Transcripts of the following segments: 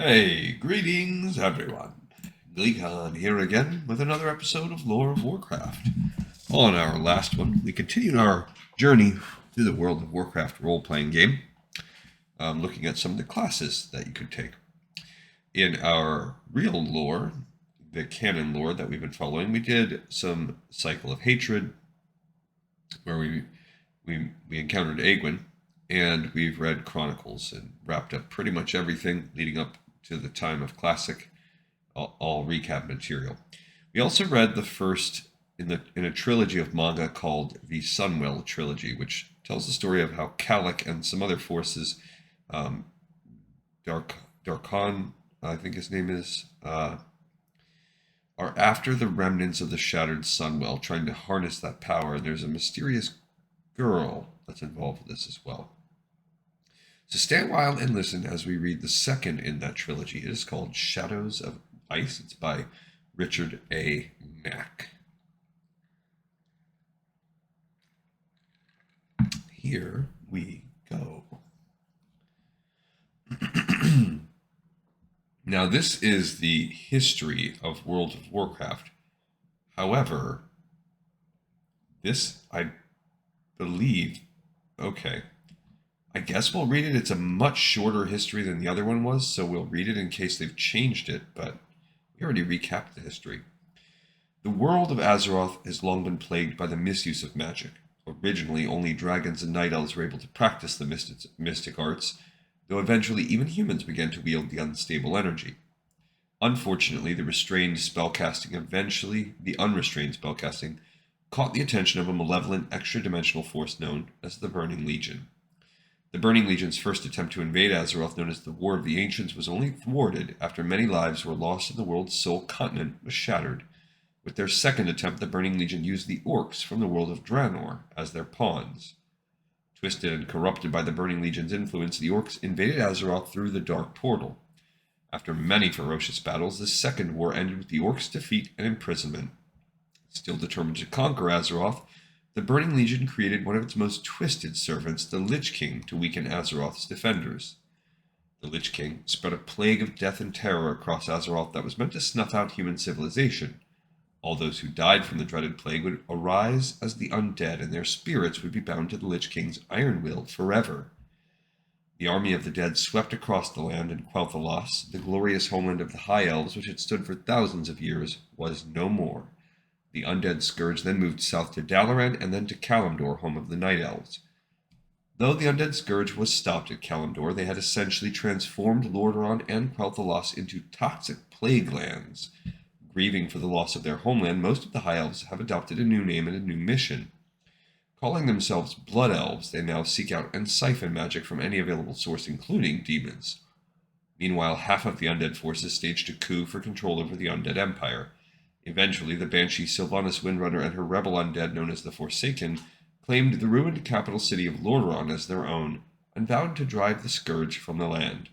Hey, greetings everyone. Gleekon here again with another episode of Lore of Warcraft. On our last one, we continued our journey through the World of Warcraft role-playing game, looking at some of the classes that you could take. In our real lore, the canon lore that we've been following, we did some Cycle of Hatred, where we encountered Aegwynn, and we've read Chronicles and wrapped up pretty much everything leading up to the time of Classic, all recap material. We also read the first in a trilogy of manga called the Sunwell Trilogy, which tells the story of how Kalik and some other forces, Darkon, I think his name is, are after the remnants of the shattered Sunwell, trying to harness that power. And there's a mysterious girl that's involved with this as well. So stand a while and listen as we read the second in that trilogy. It is called Shadows of Ice. It's by Richard A. Mack. Here we go. Now, this is the history of World of Warcraft. However, this, I believe, okay, I guess we'll read it. It's a much shorter history than the other one was, so we'll read it in case they've changed it, but we already recapped the history. The world of Azeroth has long been plagued by the misuse of magic. Originally, only dragons and night elves were able to practice the mystic arts, though eventually even humans began to wield the unstable energy. Unfortunately, the unrestrained spellcasting caught the attention of a malevolent extra-dimensional force known as the Burning Legion. The Burning Legion's first attempt to invade Azeroth, known as the War of the Ancients, was only thwarted after many lives were lost and the world's sole continent was shattered. With their second attempt, the Burning Legion used the orcs from the world of Draenor as their pawns. Twisted and corrupted by the Burning Legion's influence, the orcs invaded Azeroth through the Dark Portal. After many ferocious battles, the second war ended with the orcs' defeat and imprisonment. Still determined to conquer Azeroth, the Burning Legion created one of its most twisted servants, the Lich King, to weaken Azeroth's defenders. The Lich King spread a plague of death and terror across Azeroth that was meant to snuff out human civilization. All those who died from the dreaded plague would arise as the undead, and their spirits would be bound to the Lich King's iron will forever. The army of the dead swept across the land, and Quel'Thalas, the glorious homeland of the High Elves, which had stood for thousands of years, was no more. The undead scourge then moved south to Dalaran and then to Kalimdor, home of the Night Elves. Though the undead scourge was stopped at Kalimdor, they had essentially transformed Lordaeron and Quel'Thalas into toxic plague lands. Grieving for the loss of their homeland, most of the High Elves have adopted a new name and a new mission. Calling themselves Blood Elves, they now seek out and siphon magic from any available source, including demons. Meanwhile, half of the undead forces staged a coup for control over the undead empire. Eventually, the banshee Sylvanas Windrunner and her rebel undead known as the Forsaken claimed the ruined capital city of Lordaeron as their own and vowed to drive the scourge from the land.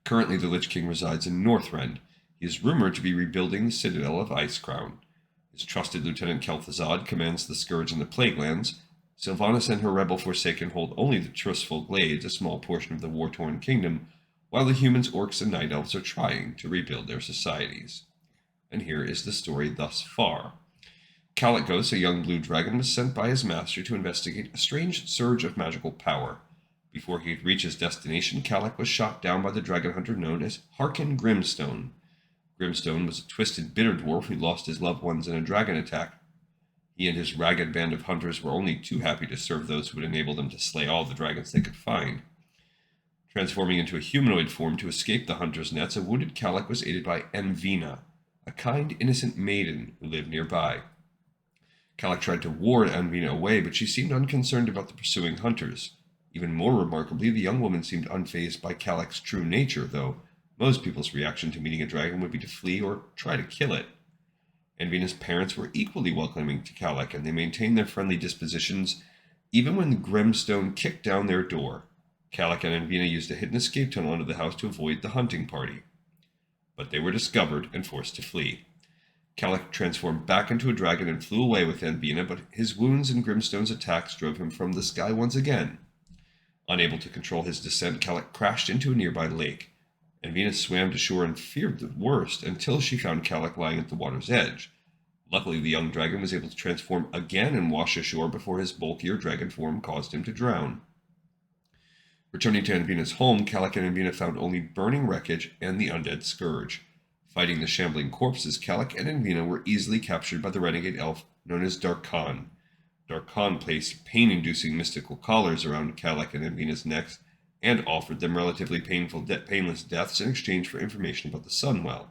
Currently, the Lich King resides in Northrend. He is rumored to be rebuilding the citadel of Icecrown. His trusted lieutenant Kel'Thuzad commands the scourge in the Plaguelands. Sylvanas and her rebel Forsaken hold only the Trustful Glades, a small portion of the war-torn kingdom, while the humans, orcs, and night elves are trying to rebuild their societies. And here is the story thus far. Kalikos, a young blue dragon, was sent by his master to investigate a strange surge of magical power. Before he could reach his destination, Kalik was shot down by the dragon hunter known as Harkin Grimstone. Grimstone was a twisted, bitter dwarf who lost his loved ones in a dragon attack. He and his ragged band of hunters were only too happy to serve those who would enable them to slay all the dragons they could find. Transforming into a humanoid form to escape the hunters' nets, a wounded Kalik was aided by Envina, a kind, innocent maiden who lived nearby. Kalik tried to ward Envina away, but she seemed unconcerned about the pursuing hunters. Even more remarkably, the young woman seemed unfazed by Kalik's true nature, though most people's reaction to meeting a dragon would be to flee or try to kill it. Envina's parents were equally welcoming to Kalik, and they maintained their friendly dispositions even when Grimstone kicked down their door. Kalik and Envina used a hidden escape tunnel under the house to avoid the hunting party. But they were discovered and forced to flee. Kalik transformed back into a dragon and flew away with Envina, but his wounds and Grimstone's attacks drove him from the sky once again. Unable to control his descent, Kalik crashed into a nearby lake. Anvina swam to shore and feared the worst until she found Calic lying at the water's edge. Luckily, the young dragon was able to transform again and wash ashore before his bulkier dragon form caused him to drown. Returning to Anvina's home, Calic and Anvina found only burning wreckage and the undead scourge. Fighting the shambling corpses, Calic and Anvina were easily captured by the renegade elf known as Darkhan. Darkhan placed pain-inducing mystical collars around Calic and Anvina's necks and offered them relatively painless deaths in exchange for information about the Sunwell.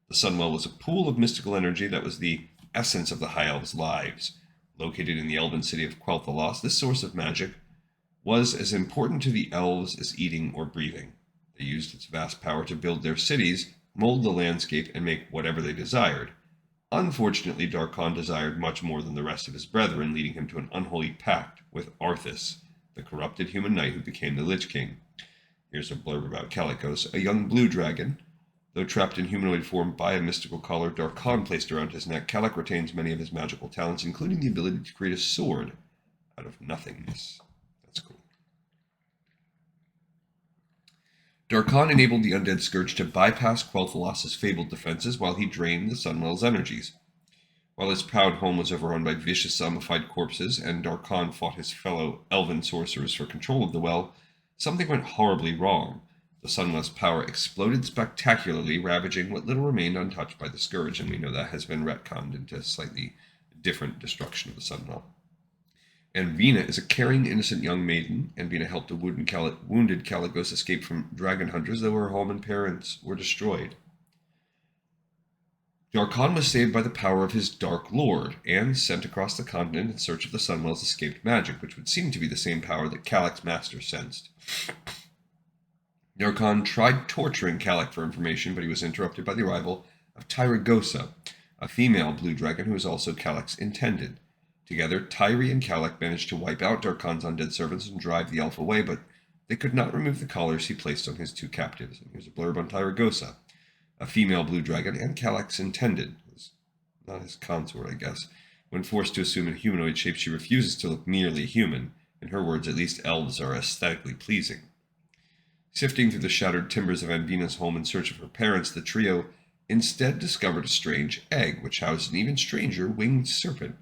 The Sunwell was a pool of mystical energy that was the essence of the High Elves' lives. Located in the elven city of Quel'Thalas, this source of magic was as important to the elves as eating or breathing. They used its vast power to build their cities, mold the landscape, and make whatever they desired. Unfortunately, Darkhan desired much more than the rest of his brethren, leading him to an unholy pact with Arthas, the corrupted human knight who became the Lich King. Here's a blurb about Calicos, a young blue dragon. Though trapped in humanoid form by a mystical collar Darkhan placed around his neck, Calic retains many of his magical talents, including the ability to create a sword out of nothingness. That's cool. Darkhan enabled the undead scourge to bypass Quel'Thalas' fabled defenses while he drained the Sunwell's energies. While his proud home was overrun by vicious zombified corpses, and Darkhan fought his fellow elven sorcerers for control of the well, something went horribly wrong. The Sunwell's power exploded spectacularly, ravaging what little remained untouched by the scourge, and we know that has been retconned into slightly different destruction of the Sunwell. Anvina is a caring, innocent young maiden. Anvina helped a wounded Calicos escape from dragon hunters, though her home and parents were destroyed. Darkhan was saved by the power of his Dark Lord, and sent across the continent in search of the Sunwell's escaped magic, which would seem to be the same power that Calic's master sensed. Darkhan tried torturing Calic for information, but he was interrupted by the arrival of Tyragosa, a female blue dragon who was also Calic's intended. Together, Tyri and Calic managed to wipe out Darkhan's undead servants and drive the elf away, but they could not remove the collars he placed on his two captives. And here's a blurb on Tyragosa, a female blue dragon and Calic's intended. Not his consort, I guess. When forced to assume a humanoid shape, she refuses to look merely human. In her words, at least elves are aesthetically pleasing. Sifting through the shattered timbers of Anvina's home in search of her parents, the trio instead discovered a strange egg, which housed an even stranger winged serpent.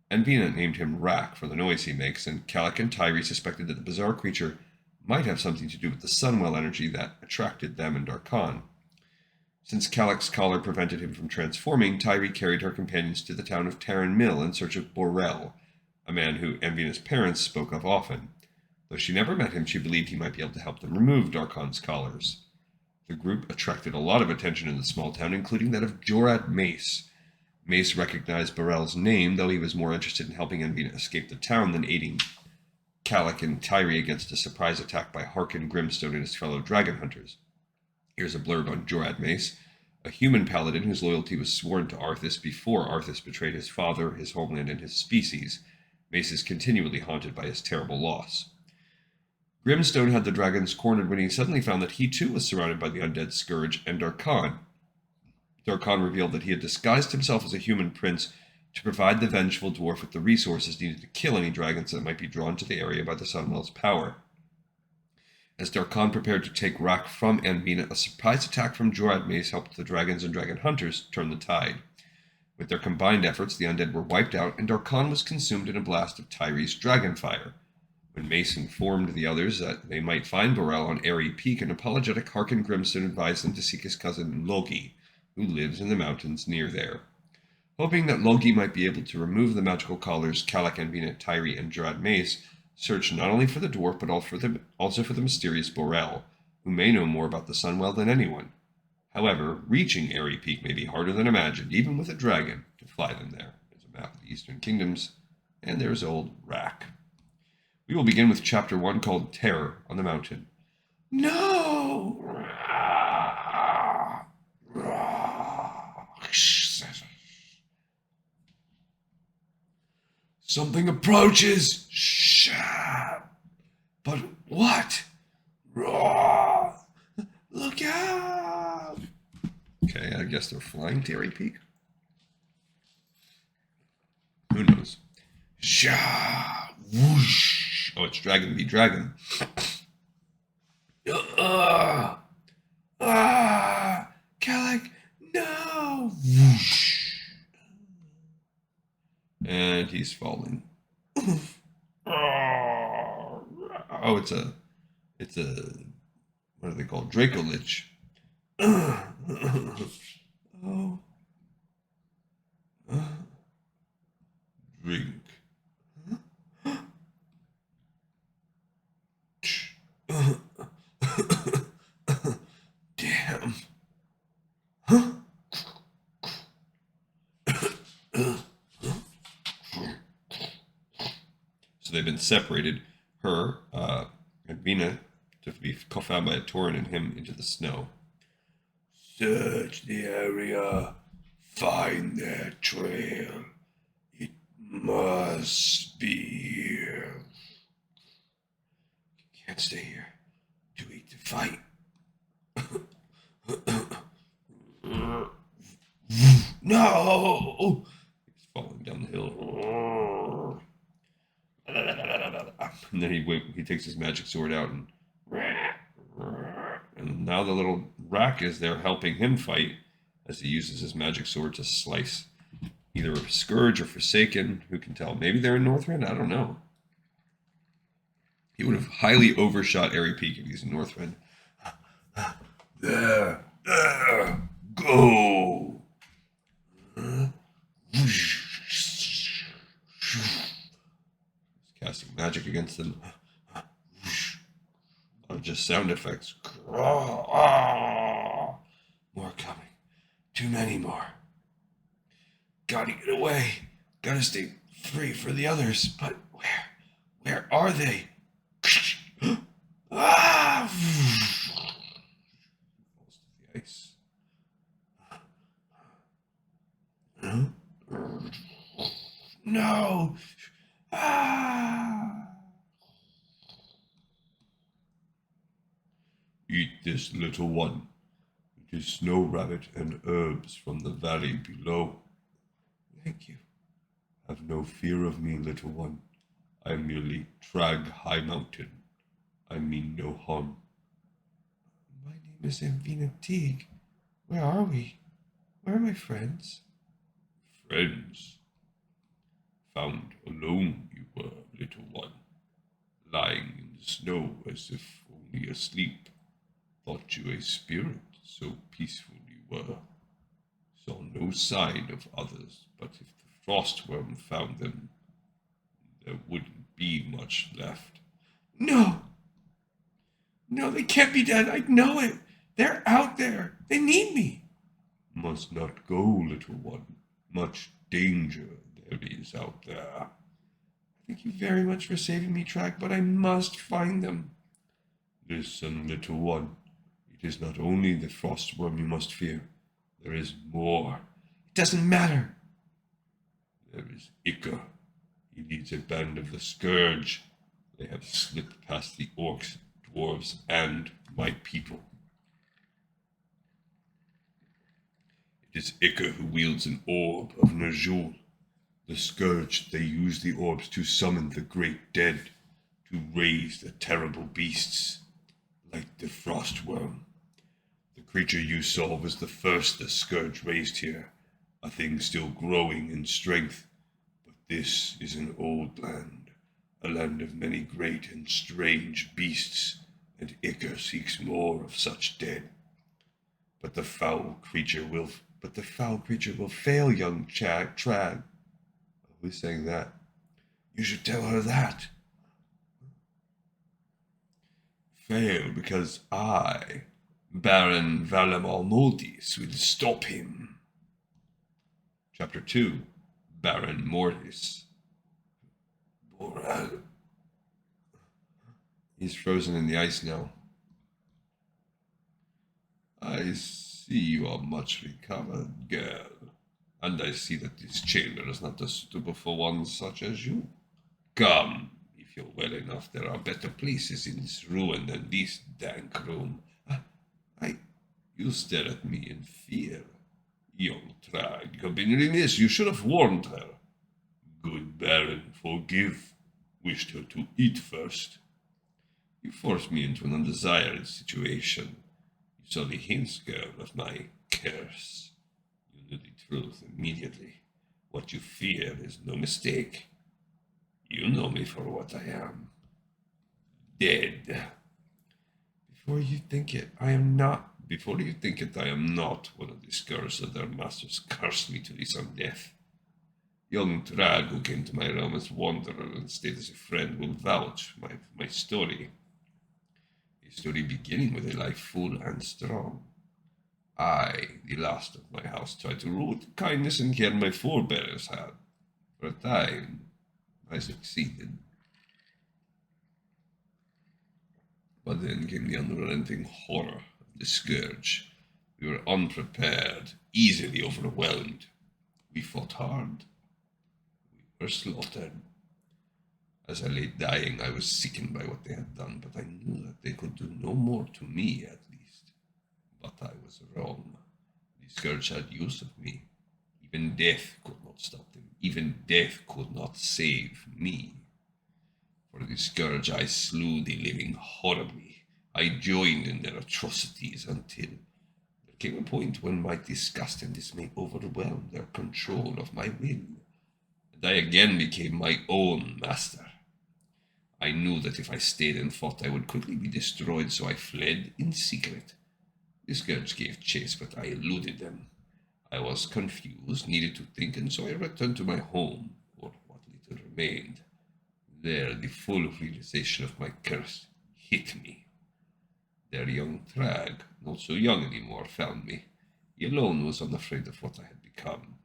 Anvina named him Rak for the noise he makes, and Calic and Tyri suspected that the bizarre creature might have something to do with the Sunwell energy that attracted them and Darkhan. Since Calic's collar prevented him from transforming, Tyri carried her companions to the town of Tauren Mill in search of Borel, a man who Anvina's parents spoke of often. Though she never met him, she believed he might be able to help them remove Darkhan's collars. The group attracted a lot of attention in the small town, including that of Jorad Mace. Mace recognized Borel's name, though he was more interested in helping Anvina escape the town than aiding Calic and Tyri against a surprise attack by Harkin Grimstone and his fellow dragon hunters. Here's a blurb on Jorad Mace, a human paladin whose loyalty was sworn to Arthas before Arthas betrayed his father, his homeland, and his species. Mace is continually haunted by his terrible loss. Grimstone had the dragons cornered when he suddenly found that he too was surrounded by the undead scourge and Darkhan. Darkhan revealed that he had disguised himself as a human prince to provide the vengeful dwarf with the resources needed to kill any dragons that might be drawn to the area by the Sunwell's power. As Darkhan prepared to take Rak from Anvina, a surprise attack from Jorad Mace helped the dragons and dragon hunters turn the tide. With their combined efforts, the undead were wiped out, and Darkhan was consumed in a blast of Tyri's dragonfire. When Mace informed the others that they might find Borel on Airy Peak, an apologetic Harkin Grimstone advised them to seek his cousin Logi, who lives in the mountains near there. Hoping that Logi might be able to remove the magical collars, Calic, Anvina, Tyri, and Jorad Mace searched not only for the dwarf, but also for the mysterious Borel, who may know more about the Sunwell than anyone. However, reaching Airy Peak may be harder than imagined, even with a dragon to fly them there. There's a map of the Eastern Kingdoms, and there's old Rak. We will begin with Chapter 1 called Terror on the Mountain. No! Something approaches! Shh! But what? Look out! Okay, I guess they're flying to Airy Peak. Who knows? Sha! Whoosh! Oh, it's Dragon v. Dragon. And he's falling. Oh, it's a, what are they called? Dracolich. Oh. Drink. Damn. So they've been separated, her and Vina, to be found by a Tauren and him into the snow. Search the area. Find their trail. It must be here. You can't stay here. Too weak to fight. No! He's falling down the hill. And then he takes his magic sword out and now the little rack is there helping him fight as he uses his magic sword to slice either a Scourge or Forsaken. Who can tell? Maybe they're in Northrend? I don't know. He would have highly overshot Airy Peak if he's in Northrend. There, go. He's casting magic against them. Just sound effects. More coming. Too many more. Gotta get away. Gotta stay free for the others. But where? Where are they? Ah! Falls to the ice. No! Ah! Eat this, little one. It is snow rabbit and herbs from the valley below. Thank you. Have no fear of me, little one. I am merely Trag High Mountain. I mean no harm. My name is Amvina Teague. Where are we? Where are my friends? Friends? Found alone you were, little one. Lying in the snow as if only asleep. Thought you a spirit, so peaceful you were. Saw no sign of others, but if the frostworm found them, there wouldn't be much left. No! No, they can't be dead. I know it. They're out there. They need me. Must not go, little one. Much danger there is out there. Thank you very much for saving me, Trag, but I must find them. Listen, little one. It is not only the frostworm you must fear. There is more. It doesn't matter. There is Ica. He leads a band of the Scourge. They have slipped past the orcs, dwarves, and my people. It is Ica who wields an orb of Ner'zhul. The Scourge, they use the orbs to summon the great dead, to raise the terrible beasts, like the frostworm. The creature you saw was the first the Scourge raised here, a thing still growing in strength. But this is an old land, a land of many great and strange beasts, and Ica seeks more of such dead. But the foul creature will fail, young Trag. Who's saying that? You should tell her that. Fail because I, Baron Valamar Mortis, will stop him. Chapter 2, Baron Mortis. He's frozen in the ice now. I see you are much recovered, girl. And I see that this chamber is not suitable for one such as you. Come, if you're well enough, there are better places in this ruin than this dank room. You stare at me in fear. Young Trag, you've been remiss. You should have warned her. Good Baron, forgive. Wished her to eat first. You forced me into an undesired situation. You saw the hints, girl, of my curse. You knew the truth immediately. What you fear is no mistake. You know me for what I am. Dead. Before you think it, I am not one of the scourge that their masters cursed me to this on death. Young Trag, who came to my realm as wanderer and stayed as a friend, will vouch for my story. A story beginning with a life full and strong. I, the last of my house, tried to rule with kindness and care my forebears had. For a time, I succeeded. But then came the unrelenting horror of the scourge. We were unprepared, easily overwhelmed. We fought hard. We were slaughtered. As I lay dying, I was sickened by what they had done, but I knew that they could do no more to me, at least. But I was wrong. The scourge had use of me. Even death could not stop them. Even death could not save me. For the scourge I slew the living horribly. I joined in their atrocities until there came a point when my disgust and dismay overwhelmed their control of my will, and I again became my own master. I knew that if I stayed and fought, I would quickly be destroyed, so I fled in secret. The scourge gave chase, but I eluded them. I was confused, needed to think, and so I returned to my home, or what little remained. There, the full realization of my curse hit me. Their young Trag, not so young anymore, found me. He alone was unafraid of what I had become.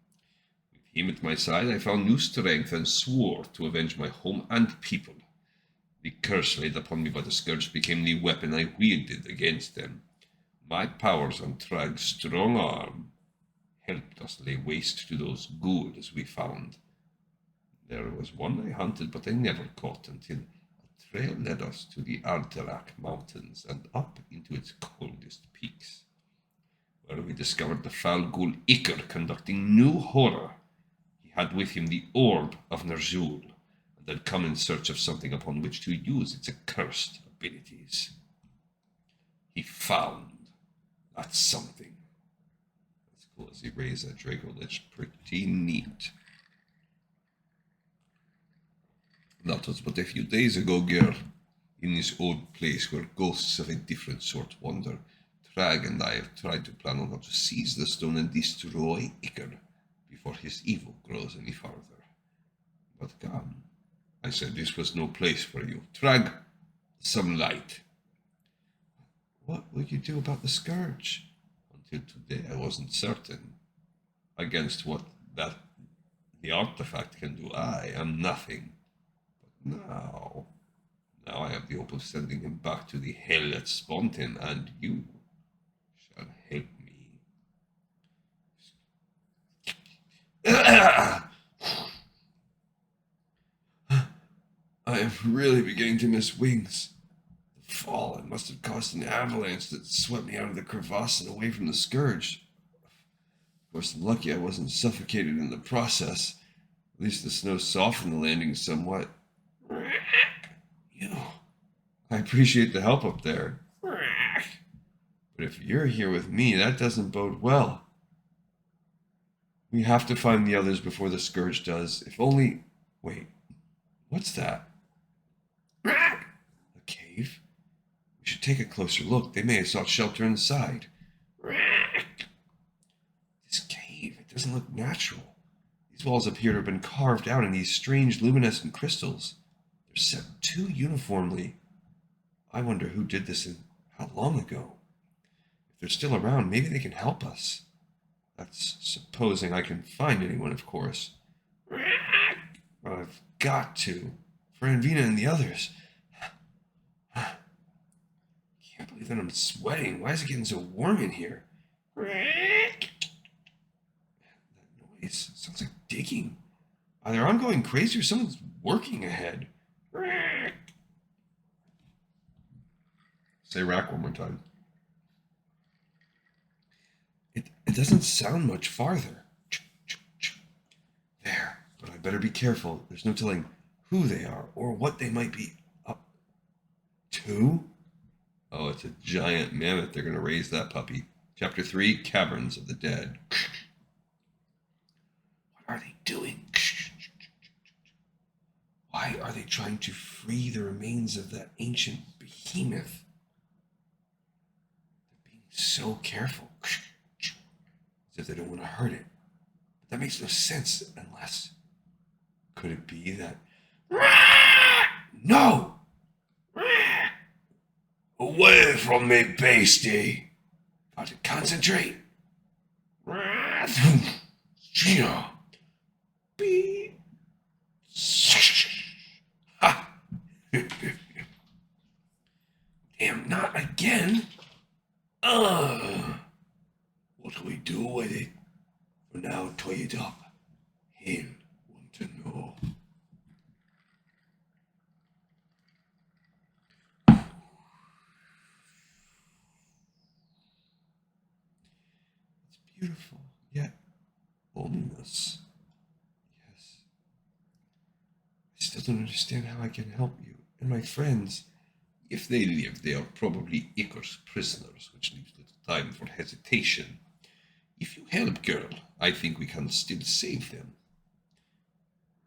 With him at my side, I found new strength and swore to avenge my home and people. The curse laid upon me by the scourge became the weapon I wielded against them. My powers on Trag's strong arm helped us lay waste to those ghouls we found. There was one I hunted, but I never caught until a trail led us to the Arterak Mountains and up into its coldest peaks, where we discovered the foul ghoul Iker conducting new horror. He had with him the orb of Ner'zhul, and had come in search of something upon which to use its accursed abilities. He found that something. That's cool as he raised that Draco. That's pretty neat. That was but a few days ago, girl. In this old place where ghosts of a different sort wander, Trag and I have tried to plan on how to seize the stone and destroy Iker before his evil grows any farther. But come, I said this was no place for you. Trag, some light. What will you do about the scourge? Until today I wasn't certain. Against what the artifact can do, I am nothing. Now I have the hope of sending him back to the hell that spawned him, and you shall help me. I am really beginning to miss wings. The fall must have caused an avalanche that swept me out of the crevasse and away from the scourge. Of course, I'm lucky I wasn't suffocated in the process. At least the snow softened the landing somewhat. I appreciate the help up there. But if you're here with me, that doesn't bode well. We have to find the others before the scourge does. If only... Wait, what's that? A cave? We should take a closer look. They may have sought shelter inside. This cave, it doesn't look natural. These walls appear to have been carved out in these strange luminescent crystals. They're set too uniformly. I wonder who did this and how long ago. If they're still around, maybe they can help us. That's supposing I can find anyone, of course. But I've got to. For Anvina and the others. Can't believe that I'm sweating. Why is it getting so warm in here? That noise sounds like digging. Either I'm going crazy or someone's working ahead. Say rack one more time. It doesn't sound much farther. There, but I better be careful. There's no telling who they are or what they might be up to. Oh, it's a giant mammoth. They're going to raise that puppy. Chapter 3, Caverns of the Dead. What are they doing? Why are they trying to free the remains of that ancient behemoth? They're being so careful. As if they don't want to hurt it. But that makes no sense unless... Could it be that... No! Away from me, beastie! Got to concentrate. Beep. Ha! Damn, not again. What do we do with it? For now, tie it up. He'll want to know. It's beautiful, yet loneliness. Yes. I still don't understand how I can help you and my friends. If they live, they are probably Icar's prisoners, which leaves little time for hesitation. If you help, girl, I think we can still save them.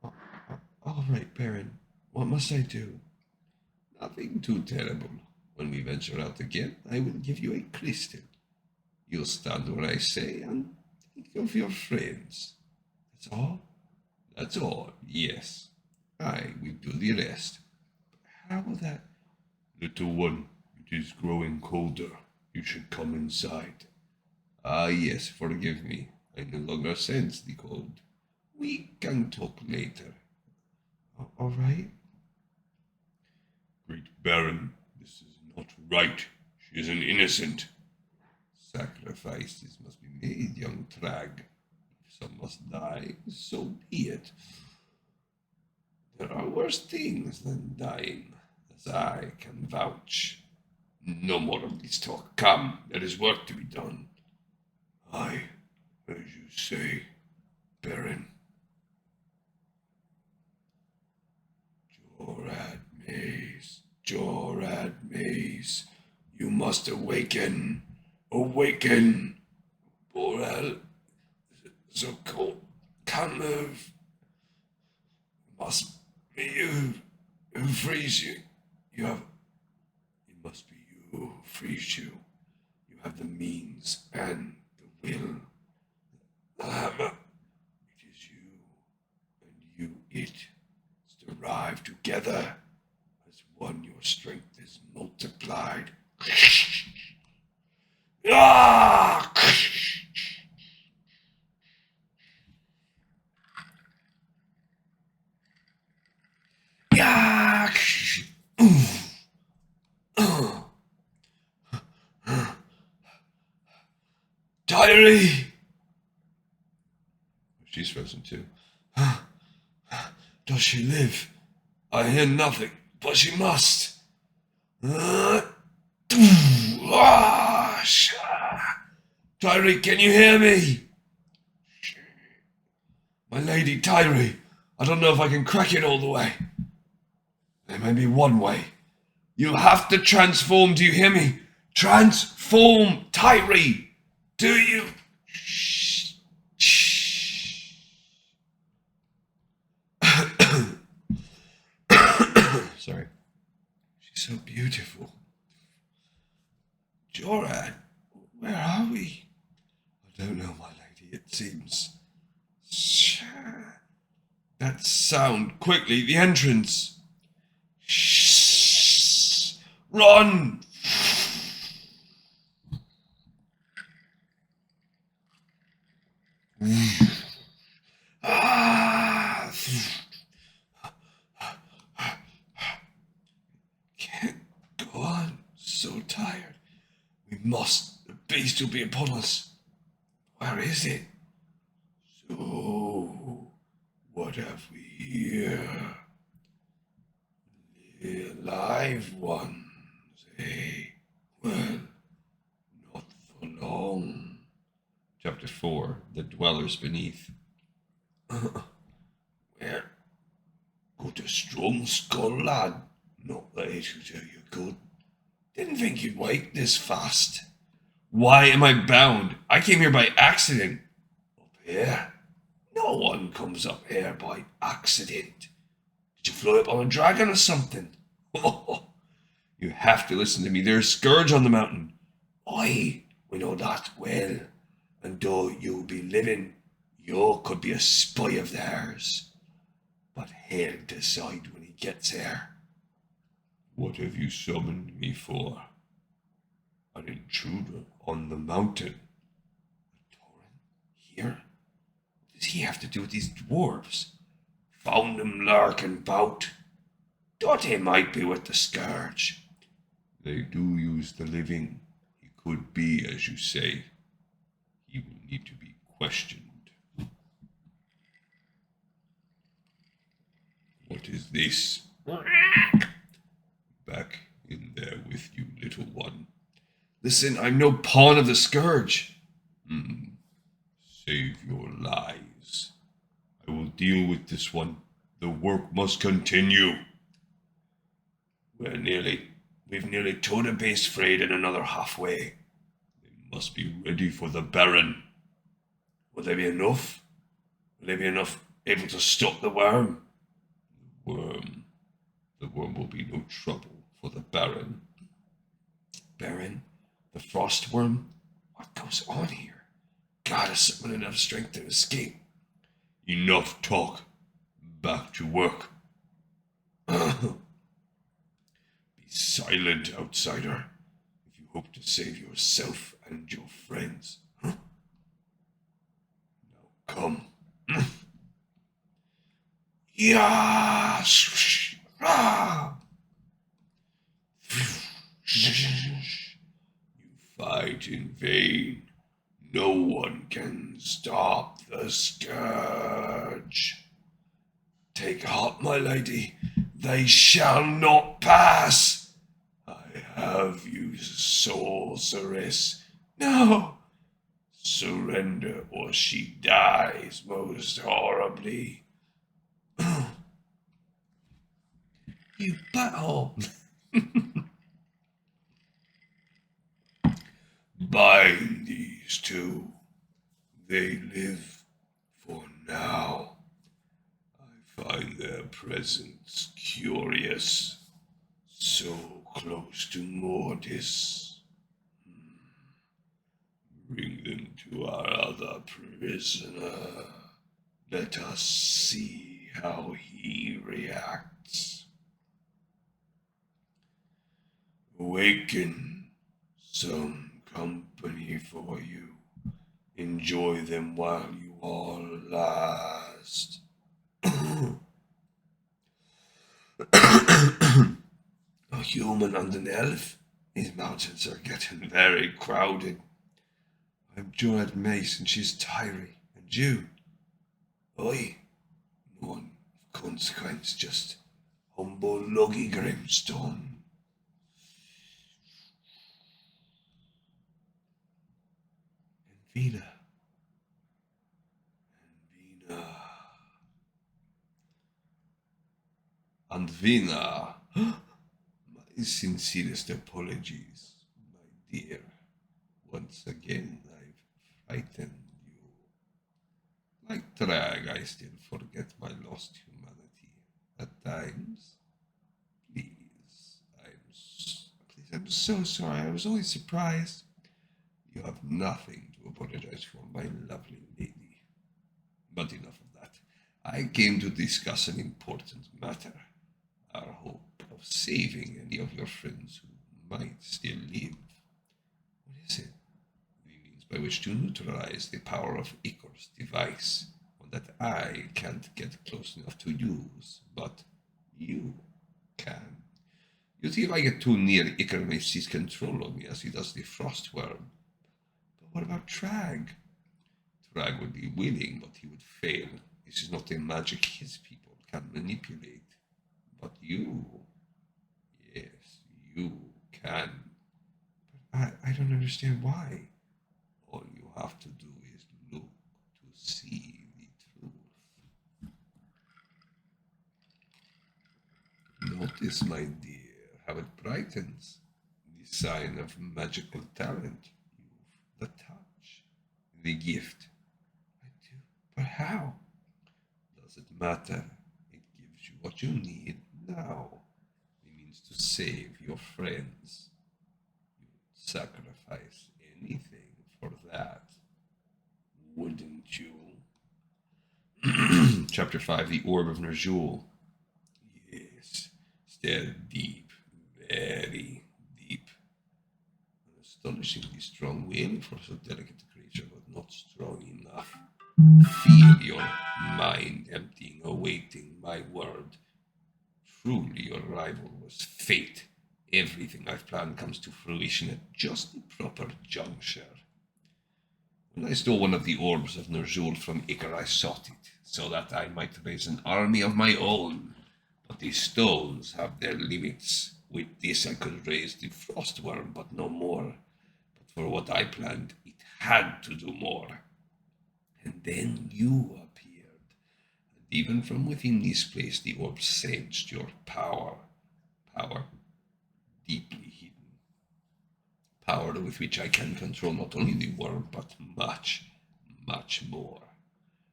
All right, Baron. What must I do? Nothing too terrible. When we venture out again, I will give you a crystal. You'll stand where I say and think of your friends. That's all? That's all, yes. I will do the rest. But how will that... Little one, it is growing colder. You should come inside. Ah, yes, forgive me. I no longer sense the cold. We can talk later. All right? Great Baron, this is not right. She is an innocent. Sacrifices must be made, young Trag. If some must die, so be it. There are worse things than dying, as I can vouch. No more of this talk. Come, there is work to be done. Aye, as you say, Baron. Jorad Maze, you must awaken. Awaken. Borel, so cold, can't move. Must be you who frees you. It must be you who frees you. You have the means and the will. The hammer. It is you and you it. Strive together. As one, your strength is multiplied. Ah! Yeah! Diary! She's frozen too. Does she live? I hear nothing, but she must. Tyree, can you hear me? My lady Tyree, I don't know if I can crack it all the way. There may be one way. You'll have to transform, do you hear me? Transform, Tyree! Do you? Sorry. She's so beautiful. Jorad, where are we? I don't know, my lady, it seems. That sound, quickly, the entrance. Shh! Run! Ah! Can't go on. So tired. We must. The beast will be upon us. Where is it? So, what have we here? The alive ones, eh? Well, not for long. Chapter 4, The Dwellers Beneath. Where? Got a strong skull, lad. Not that it'll do you good. Didn't think you'd wake this fast. Why am I bound? I came here by accident. Up here? No, No one comes up here by accident. Did you fly up on a dragon or something? Oh, you have to listen to me. There's a scourge on the mountain. Aye, we know that well. And though you be living, you could be a spy of theirs. But he'll decide when he gets here. What have you summoned me for? An intruder on the mountain. A Tauren? Here? What does he have to do with these dwarves? Found him lurking about. Thought he might be with the scourge. They do use the living. He could be, as you say. He will need to be questioned. What is this? Back in there with you, little one. Listen, I'm no pawn of the scourge. Save your lies. I will deal with this one. The work must continue. We've nearly towed a base frayed and another halfway. They must be ready for the Baron. Will they be enough? Will they be enough able to stop the worm? The worm will be no trouble for the Baron. Baron? The frost worm? What goes on here? Gotta summon enough strength to escape. Enough talk. Back to work. Be silent, outsider, if you hope to save yourself and your friends. Now come. Yeah. You fight in vain. No one can stop the scourge. Take heart, my lady. They shall not pass. I have you, sorceress. No. Surrender or she dies most horribly. You butthole. Bind these two. They live for now. I find their presence curious. So close to Mortis. Bring them to our other prisoner. Let us see how he reacts. Awaken some company for you. Enjoy them while you all last. A human and an elf? These mountains are getting very crowded. I'm Jonad Mace and she's Tyree. And you? I? No one of consequence, just humble luggy Grimstone. And Vina. My sincerest apologies, my dear. Once again, I've frightened you. Like Drag, I still forget my lost humanity at times. I'm so sorry. I was only surprised. You have nothing to apologize for, my lovely lady. But enough of that. I came to discuss an important matter. Our hope of saving any of your friends who might still live. What is it? The means by which to neutralize the power of Icar's device, one that I can't get close enough to use, but you can. You see, if I get too near, Icar may seize control of me as he does the frostworm. But what about Trag? Trag would be willing, but he would fail. This is not a magic his people can manipulate. But you, yes, you can. But I don't understand why. All you have to do is look to see the truth. Notice, my dear, how it brightens. The sign of magical talent. You've the touch, the gift. I do. But how? does it matter? It gives you what you need now. It means to save your friends. You would sacrifice anything for that, wouldn't you? Chapter 5, The Orb of Ner'zhul. Yes, stare deep, very deep. An astonishingly strong will for so delicate a creature, but not strong enough. Feel your mind emptying, awaiting my word. Truly, your rival was fate. Everything I've planned comes to fruition at just the proper juncture. When I stole one of the orbs of Ner'zhul from Icar, I sought it, so that I might raise an army of my own. But the stones have their limits. With this I could raise the Frostworm, but no more. But for what I planned, it had to do more. And then you appeared. And even from within this place, the orb sensed your power. Power deeply hidden. Power with which I can control not only the worm, but much, much more.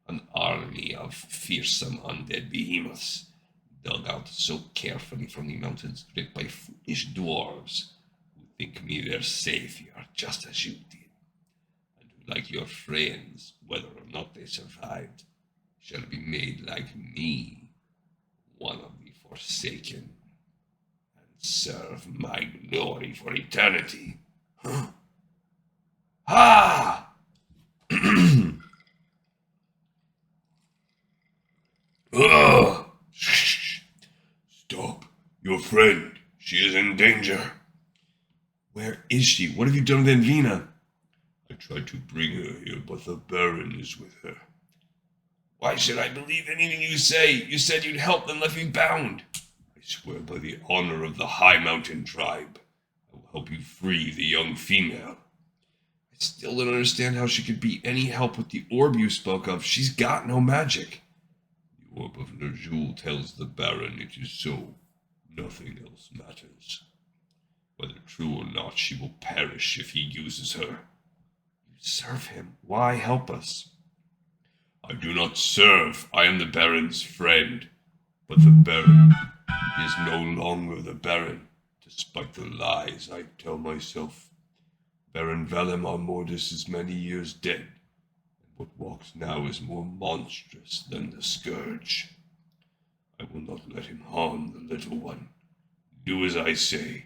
An army of fearsome undead behemoths, dug out so carefully from the mountains, gripped by foolish dwarves who think me their savior, just as you did, and who, like your friends, whether or not they survived, shall be made like me, one of the Forsaken, and serve my glory for eternity. Huh? Ha! Shh! Stop. Your friend. She is in danger. Where is she? What have you done with Envina? I tried to bring her here, but the Baron is with her. Why should I believe anything you say? You said you'd help them, left me bound. I swear by the honor of the High Mountain tribe, I will help you free the young female. I still don't understand how she could be any help with the orb you spoke of. She's got no magic. The orb of Ner'zhul tells the Baron it is so. Nothing else matters. Whether true or not, she will perish if he uses her. You serve him. Why help us? I do not serve. I am the Baron's friend. But the Baron is no longer the Baron, despite the lies I tell myself. Baron Valimar Mortis is many years dead, and what walks now is more monstrous than the Scourge. I will not let him harm the little one. Do as I say,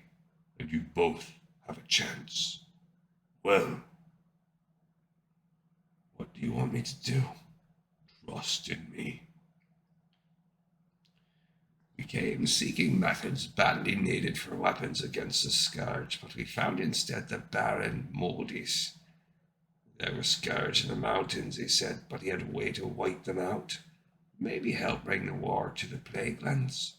and you both have a chance. Well, what do you want me to do? Trust in me. We came seeking methods badly needed for weapons against the Scourge, but we found instead the Baron Mortis. There were Scourge in the mountains, he said, but he had a way to wipe them out. Maybe help bring the war to the Plaguelands.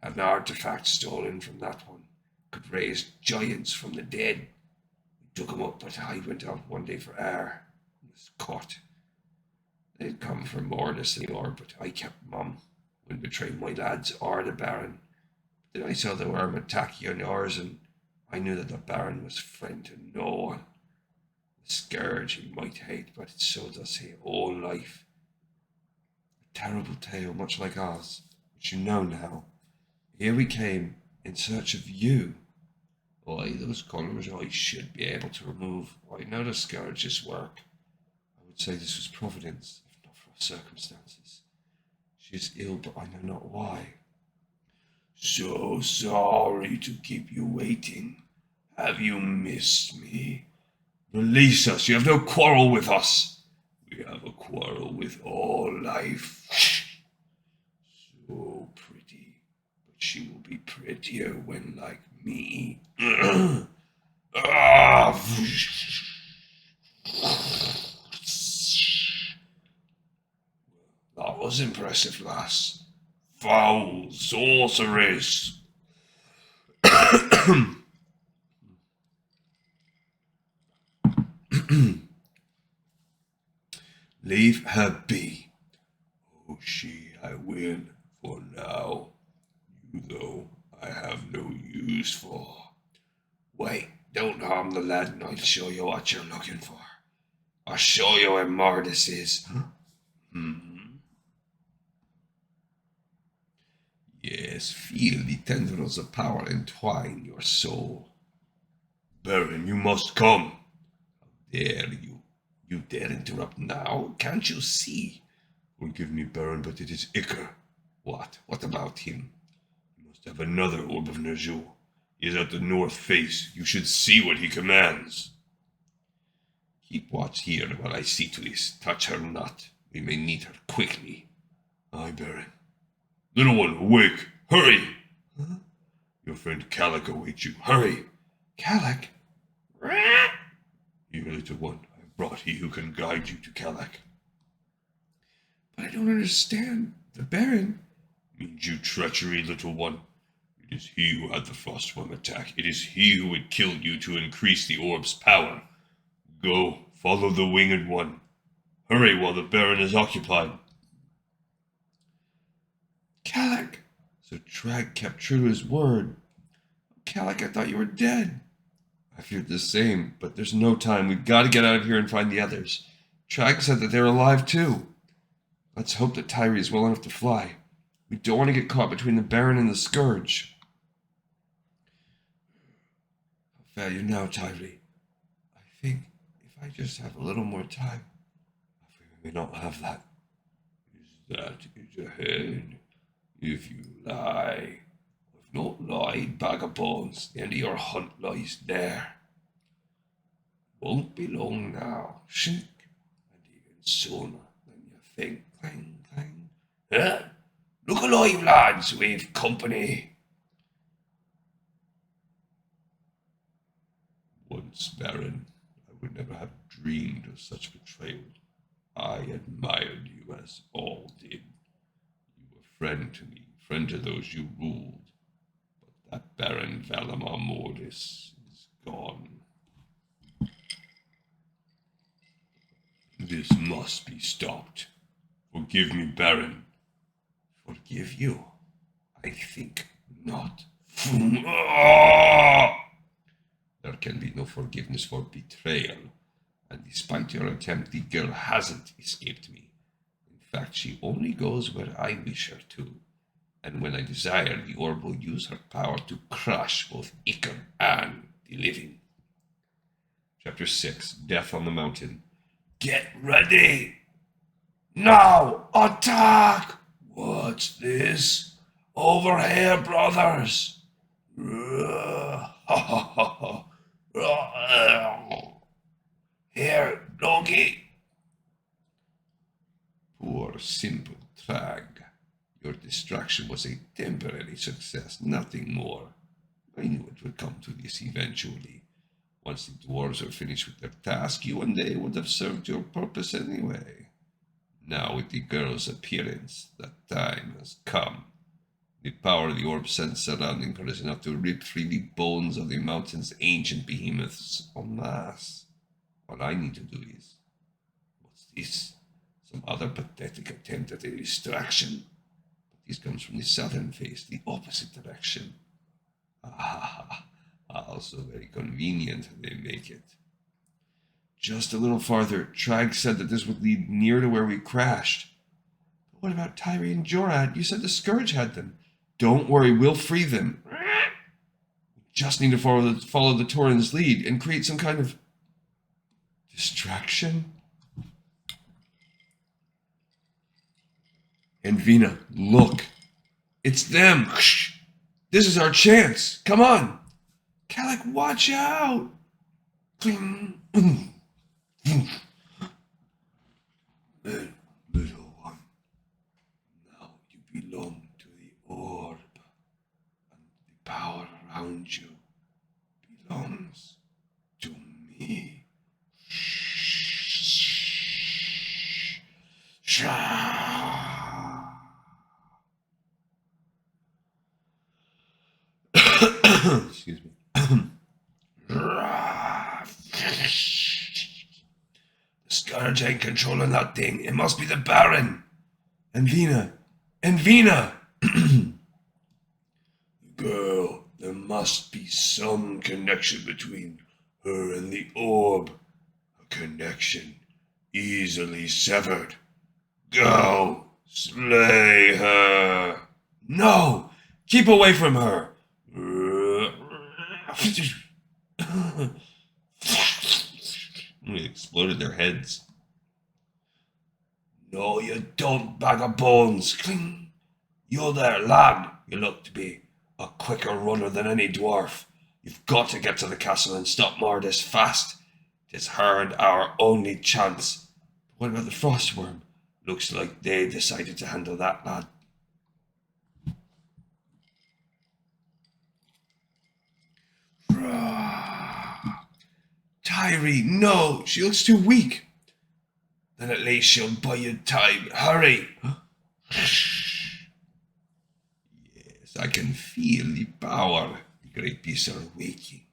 Had an artifact stolen from that one. Could raise giants from the dead. We took him up, but I went out one day for air and was caught. They'd come for Mortis and the orb, but I kept mum. Wouldn't betray my lads or the Baron. Then I saw the worm attack you and yours, and I knew that the Baron was friend to no one. The Scourge he might hate, but so does he all life. A terrible tale, much like ours, which you know now. Here we came, in search of you. Why, those colours I should be able to remove. I know the Scourge's work. I would say this was providence, if not for our circumstances. She is ill, but I know not why. So sorry to keep you waiting. Have you missed me? Release us. You have no quarrel with us. We have a quarrel with all life. So pretty, but she will be prettier when like me. That was impressive, lass. Foul sorceress. Leave her be. Oh, she I will, for now. You, though, I have no use for. Wait, don't harm the lad and I'll show you what you're looking for. I'll show you where Mortis is. Hmm. Yes, feel the tendrils of power entwine your soul. Baron, you must come. How dare you? You dare interrupt now? Can't you see? Forgive me, Baron, but it is Iker. What? What about him? You must have another orb of Ner'zhul. He is at the north face. You should see what he commands. Keep watch here while I see to this. Touch her not. We may need her quickly. Aye, Baron. Little one, awake! Hurry! Huh? Your friend Calic awaits you. Hurry! Calic? Here, little one, I have brought he who can guide you to Calic. But I don't understand. The Baron means you treachery, little one. It is he who had the Frostworm attack. It is he who would kill you to increase the orb's power. Go, follow the winged one. Hurry while the Baron is occupied. Calic! So Trag kept true to his word. Calic, I thought you were dead. I feared the same, but there's no time. We've got to get out of here and find the others. Trag said that they're alive too. Let's hope that Tyree is well enough to fly. We don't want to get caught between the Baron and the Scourge. How fare you now, Tyree? I think if I just have a little more time, I fear we may not have that. Is that ahead? If you lie, if not lied, bag of bones, the end of your hunt lies there. Won't be long now, shink, and even sooner than you think. Clang, clang. Huh? Look alive, lads, we've company. Once, Baron, I would never have dreamed of such betrayal. I admired you as all did. You were friend to me, friend to those you ruled. But that Baron Valimar Mortis is gone. This must be stopped. Forgive me, Baron. Forgive you? I think not. There can be no forgiveness for betrayal, and despite your attempt, the girl hasn't escaped me. In fact, she only goes where I wish her to, and when I desire, the orb will use her power to crush both Iker and the living. Chapter 6, Death on the Mountain. Get ready! Now, attack! What's this? Over here, brothers! Here, doggy! Poor simple Trag. Your distraction was a temporary success, nothing more. I knew it would come to this eventually. Once the dwarves are finished with their task, you and they would have served your purpose anyway. Now, with the girl's appearance, that time has come. The power the orb sends surrounding her is enough to rip free the bones of the mountain's ancient behemoths en masse. All I need to do is... What's this? Some other pathetic attempt at a distraction. But this comes from the southern face, the opposite direction. Also very convenient they make it. Just a little farther, Trag said that this would lead near to where we crashed. But what about Tyree and Jorad? You said the Scourge had them. Don't worry, we'll free them. We just need to follow the Tauren's lead and create some kind of distraction. And Vina, look. It's them. This is our chance. Come on. Calic, watch out. Cling. Little one, now you belong to the orb, and the power around you belongs to me. Excuse me. Scourge ain't controlling that thing. It must be the Baron. And Vina. Girl, there must be some connection between her and the orb. A connection easily severed. Go, slay her. No, Keep away from her! They exploded their heads. No, you don't, bag of bones. Cling. You there, lad. You look to be a quicker runner than any dwarf. You've got to get to the castle and stop Mardis fast. It's her and our only chance. What about the frostworm? Looks like they decided to handle that, lad. Tyree, no, she looks too weak. Then at least she'll buy you time. Hurry! Yes, I can feel the power the great beasts are waking,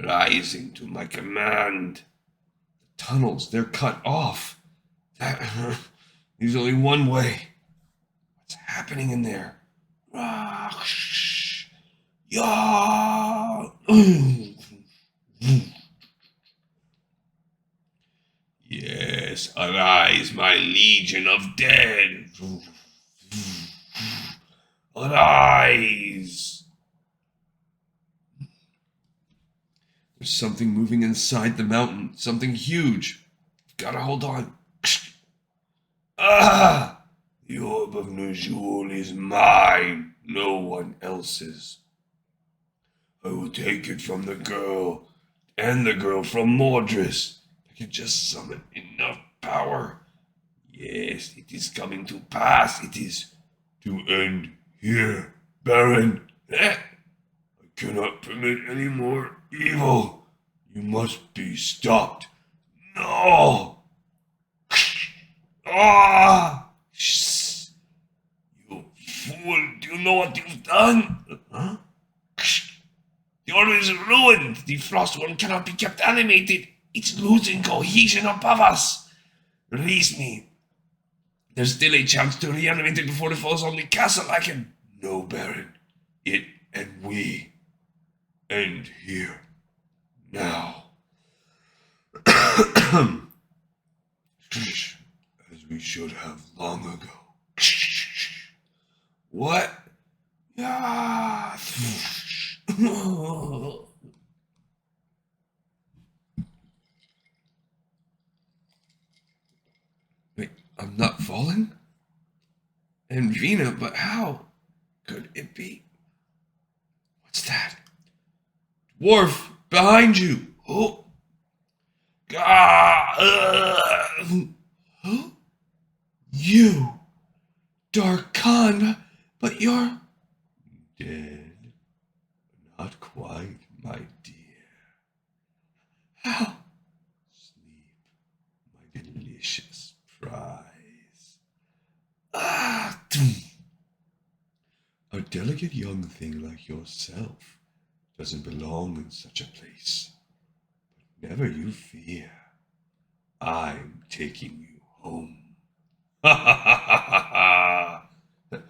rising to my command. The tunnels, they're cut off. There's only one way. What's happening in there? Yeah. Yes, arise, my legion of dead. Arise. There's something moving inside the mountain, something huge. Gotta hold on. Ah! The orb of Nujul is mine, no one else's. I will take it from the girl, and the girl from Mordris. I can just summon enough power. Yes, it is coming to pass. It is to end here, Baron. I cannot permit any more evil. You must be stopped. No! Ah! You fool! Do you know what you've done? Huh? The order is ruined. The frostworm cannot be kept animated. It's losing cohesion above us. Release me. There's still a chance to reanimate it before it falls on the castle. I can. No, Baron. It and we end here. Now. As we should have long ago. What? Ah. Wait, I'm not falling? And Vina, but how could it be? What's that? Dwarf, behind you! Oh! Huh? You! Dark Khan, but you're dead. Not quite, my dear. How? Sleep, my delicious prize. A delicate young thing like yourself doesn't belong in such a place. But never you fear. I'm taking you home. Ha ha ha ha ha!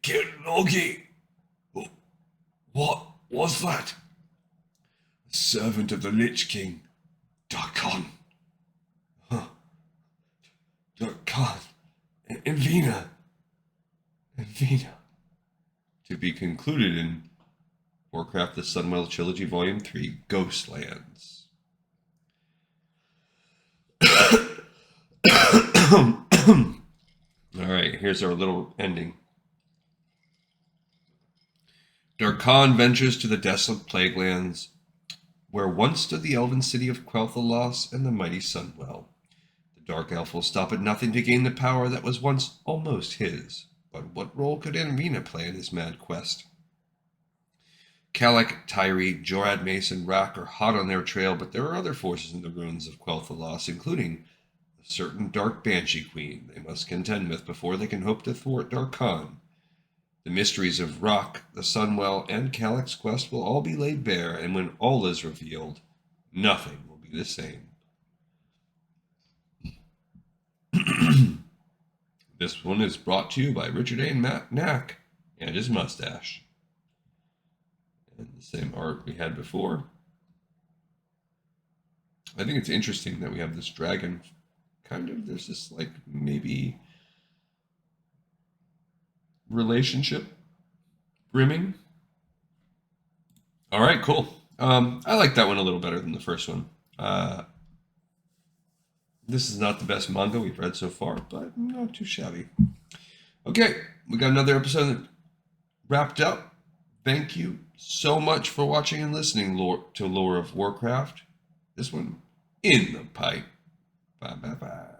Kid Loki! What was that? A servant of the Lich King, Darkon. Huh. Darkon. And Vina. And Vina. To be concluded in Warcraft the Sunwell Trilogy Volume 3, Ghostlands. Alright, here's our little ending. Darkon ventures to the desolate Plaguelands, where once stood the elven city of Quel'Thalas and the mighty Sunwell. The Dark Elf will stop at nothing to gain the power that was once almost his. But what role could Anvina play in his mad quest? Kalik, Tyree, Jorad Mace, and Rak are hot on their trail, but there are other forces in the ruins of Quel'Thalas, including a certain Dark Banshee Queen they must contend with before they can hope to thwart Darkon. The mysteries of Rak, the Sunwell, and Kalik's quest will all be laid bare, and when all is revealed, nothing will be the same. This one is brought to you by Richard A. Knack and his mustache. And the same art we had before. I think it's interesting that we have this dragon. There's this, like, maybe relationship brimming. All right, cool. I like that one a little better than the first one. This is not the best manga we've read so far, but not too shabby. Okay, we got another episode wrapped up. Thank you so much for watching and listening to Lore of Warcraft. This one in the pipe. Bye, bye, bye.